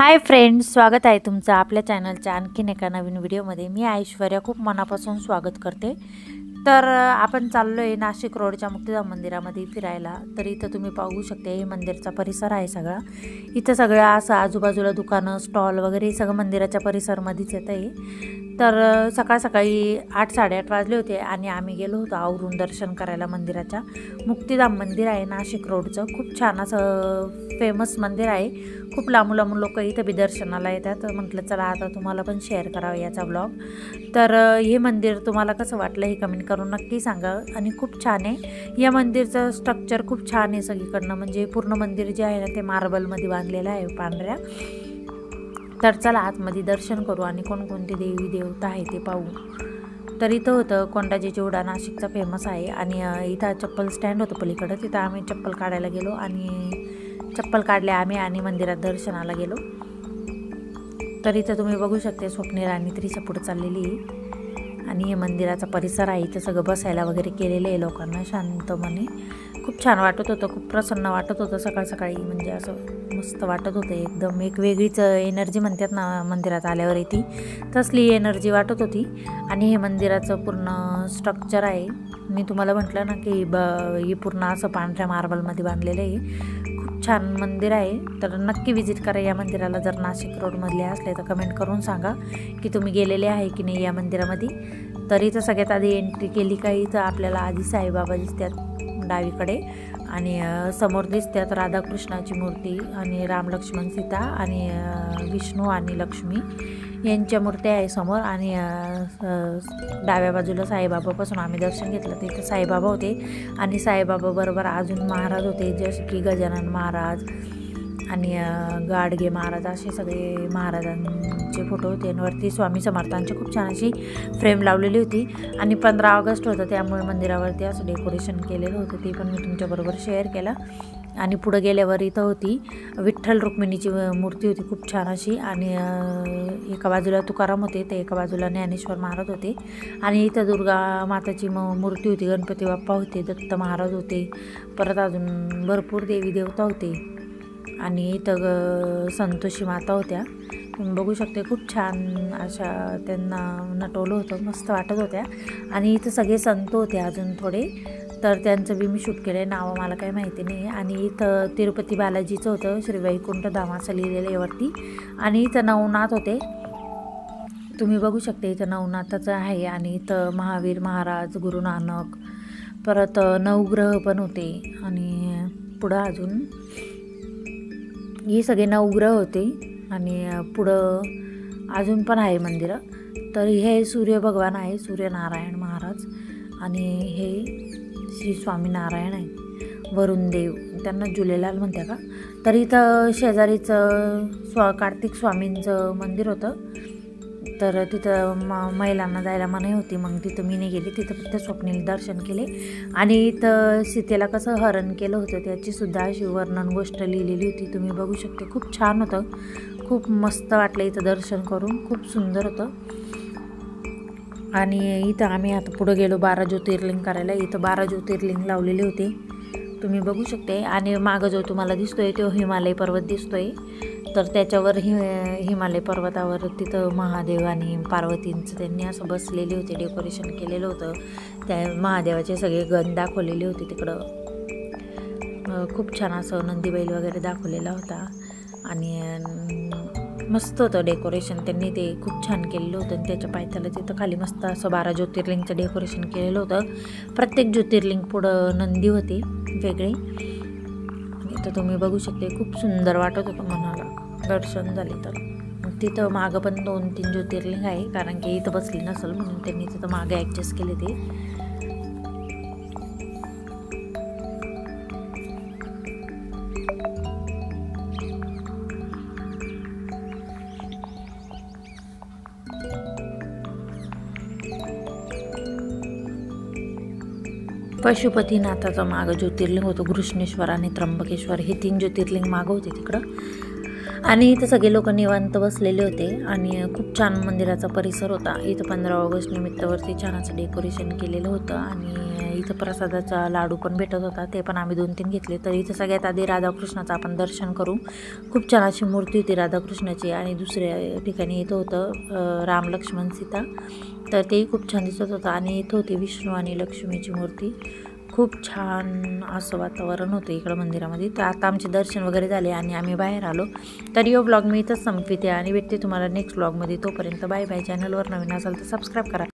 Hi friends, स्वागत आहे तुमचं आपल्या चॅनलच्या आणखीन एका नवीन व्हिडिओमध्ये। मी ऐश्वर्या खूप मनापासून स्वागत करते। तर आपण चाललो आहे नाशिक रोडच्या मुक्तिधाम मंदिरामध्ये फिरायला। तर इथं तुम्ही पाहू शकता हे मंदिरचा परिसर आहे सगळा। इथं सगळं असं आजूबाजूला दुकानं स्टॉल वगैरे सगळं मंदिराच्या परिसरमध्येच येत आहे। तर सकाळी 8-8:30 वाजले होते आणि आम्ही गेलो होतो आवरून दर्शन करायला मंदिराच्या। मुक्तिधाम मंदिर आहे नाशिक रोडचं, खूप छान असं फेमस मंदिर आहे। खूप लांबून लोक इथं बी दर्शनाला येतात। म्हटलं चला आता तुम्हाला पण शेअर करावं याचा ब्लॉग। तर हे मंदिर तुम्हाला कसं वाटलं हे कमेंट करून नक्की सांगा। आणि खूप छान आहे या मंदिरचं स्ट्रक्चर, खूप छान आहे सगळीकडनं, म्हणजे पूर्ण मंदिर जे आहे ना ते मार्बलमध्ये बांधलेलं आहे पांढऱ्या। तर चला आतमध्ये दर्शन करू आणि कोणकोणते देवी देवता आहे ते पाहू। तर इथं होतं कोंडाजी चिवडा, नाशिकचा फेमस आहे। आणि इथं चप्पल स्टँड होतं पलीकडं, तिथं आम्ही चप्पल काढायला गेलो आणि चप्पल काढले आम्ही आणि मंदिरात दर्शनाला गेलो। तर इथं तुम्ही बघू शकता स्वप्नील आणि त्रिशा पुढे चाललेली आहे। आणि हे मंदिराचा परिसर आहे, इथं सगळं बसायला वगैरे केलेलं आहे लोकांना शांतपणे। खूप छान वाटत होतं, खूप प्रसन्न वाटत होतं सकाळी, म्हणजे असं मस्त वाटत होतं एकदम। एक वेगळीच एनर्जी म्हणतात ना मंदिरात आल्यावर येते, तसली एनर्जी वाटत होती। आणि हे मंदिराचं पूर्ण स्ट्रक्चर आहे, मी तुम्हाला म्हटलं ना की हे पूर्ण असं पांढऱ्या मार्बलमध्ये बांधलेलं आहे। खूप छान मंदिर आहे, तर नक्की विजिट करा या मंदिराला। जर नाशिक रोडमधले असले तर कमेंट करून सांगा की तुम्ही गेलेले आहे की नाही या मंदिरामध्ये। तर इथं सगळ्यात आधी एंट्री केली का इथं आपल्याला आधी साईबाबा दिसतात डावीकडे, आणि समोर दिसतात राधाकृष्णाची मूर्ती आणि राम लक्ष्मण सीता आणि विष्णू आणि लक्ष्मी यांच्या मूर्त्या आहे समोर। आणि डाव्या बाजूला साईबाबापासून आम्ही दर्शन घेतलं तर इथं साईबाबा होते आणि साईबाबा बरोबर अजून महाराज होते, जसे की गजानन महाराज आणि गाडगे महाराज, असे सगळे महाराजांचे फोटो होते। आणि वरती स्वामी समर्थांची खूप छान अशी फ्रेम लावलेली होती। आणि 15 ऑगस्ट होतं त्यामुळे मंदिरावरती असं डेकोरेशन केलेलं होतं, ते पण मी तुमच्याबरोबर शेअर केलं। आणि पुढे गेल्यावर इथं होती विठ्ठल रुक्मिणीची मूर्ती होती खूप छान अशी। आणि एका बाजूला तुकाराम होते, तर एका बाजूला ज्ञानेश्वर महाराज होते। आणि इथं दुर्गा माताची मूर्ती होती, गणपती बाप्पा होते, दत्त महाराज होते, परत अजून भरपूर देवी देवता होते। आणि इथं संतोषी माता होत्या, तुम्ही बघू शकते। खूप छान अशा त्यांना नटवलं होतं, मस्त वाटत होत्या। आणि इथं सगळे संत होते अजून थोडे, तर त्यांचं बी मी शूट केलं आहे, नावं मला काही माहिती नाही। आणि इथं तिरुपती बालाजीचं होतं, श्री वैकुंठ धाम असं लिहिलेलं आहे वरती। आणि इथं नवनाथ होते, तुम्ही बघू शकता इथं नवनाथाचं आहे। आणि इथं महावीर महाराज, गुरु नानक, परत नवग्रह पण होते। आणि पुढं अजून हे सगळे नवग्रह होते। आणि पुढं अजून पण आहे मंदिरं। तर हे सूर्य भगवान आहे, सूर्यनारायण महाराज, आणि हे श्री स्वामीनारायण आहे, वरुण देव, त्यांना झुलेलाल म्हणते का। तर इथं शेजारीचं कार्तिक स्वामींचं मंदिर होतं, तर तिथं महिलांना जायला मनाई होती, मग तिथं मी नाही गेली, तिथं फक्त स्वप्नील दर्शन केले। आणि इथं सीतेला कसं हरण केलं होतं त्याचीसुद्धा अशी वर्णन गोष्ट लिहिलेली होती, तुम्ही बघू शकते। खूप छान होतं, खूप मस्त वाटलं इथं दर्शन करून, खूप सुंदर होतं। आणि इथं आम्ही आता पुढं गेलो 12 ज्योतिर्लिंग करायला। इथं 12 ज्योतिर्लिंग लावलेले होते, तुम्ही बघू शकते। आणि मागं जो तुम्हाला दिसतोय तो हिमालय पर्वत दिसतोय, तर त्याच्यावर हिमालय पर्वतावर तिथं महादेव आणि पार्वतींचं त्यांनी असं बसलेले होते, डेकोरेशन केलेलं होतं। त्या महादेवाचे सगळे गण दाखवलेले होते तिकडं, खूप छान असं नंदीबैल वगैरे दाखवलेला होता। आणि मस्त होतं डेकोरेशन, त्यांनी ते खूप छान केलेलं होतं। आणि त्याच्या पायथ्याला तिथं खाली मस्त असं 12 ज्योतिर्लिंगचं डेकोरेशन केलेलं होतं। प्रत्येक ज्योतिर्लिंग पुढं नंदी होते वेगळे, इथं तुम्ही बघू शकते। खूप सुंदर वाटत होतं मनाला, दर्शन झाले तर। तिथं मागं पण 2-3 ज्योतिर्लिंग आहे, कारण की इथं बसली नसेल म्हणून त्यांनी तिथं मागं ॲडजस्ट केले ते। पशुपतीनाथाचं मागं ज्योतिर्लिंग होतं, घृष्णेश्वर आणि त्र्यंबकेश्वर, हे 3 ज्योतिर्लिंग मागं होते तिकडं। आणि इथं सगळे लोक निवांत बसलेले होते आणि खूप छान मंदिराचा परिसर होता। इथं 15 ऑगस्ट निमित्तावरती छान असं डेकोरेशन केलेलं होतं। आणि इथं इथं प्रसादाचा लाडू पण भेटत होता, ते पण आम्ही 2-3 घेतले. तर इथं सगळ्यात आधी राधाकृष्णाचं आपण दर्शन करू. खूप छान अशी मूर्ती होती राधाकृष्णाची. आणि दुसऱ्या ठिकाणी इथं होतं राम लक्ष्मण सीता, तर तेही खूप छान दिसत होतं. आणि इथं होती विष्णू आणि लक्ष्मीची मूर्ती. खूप छान असं वातावरण होतं इकडं मंदिरामध्ये. तर आता आमचे दर्शन वगैरे झाले आणि आम्ही बाहेर आलो. तर यो ब्लॉग मी इथंच संपविते आणि भेटते तुम्हाला नेक्स्ट ब्लॉगमध्ये. तोपर्यंत बाय बाय. चॅनलवर नवीन असाल तर सबस्क्राईब करा.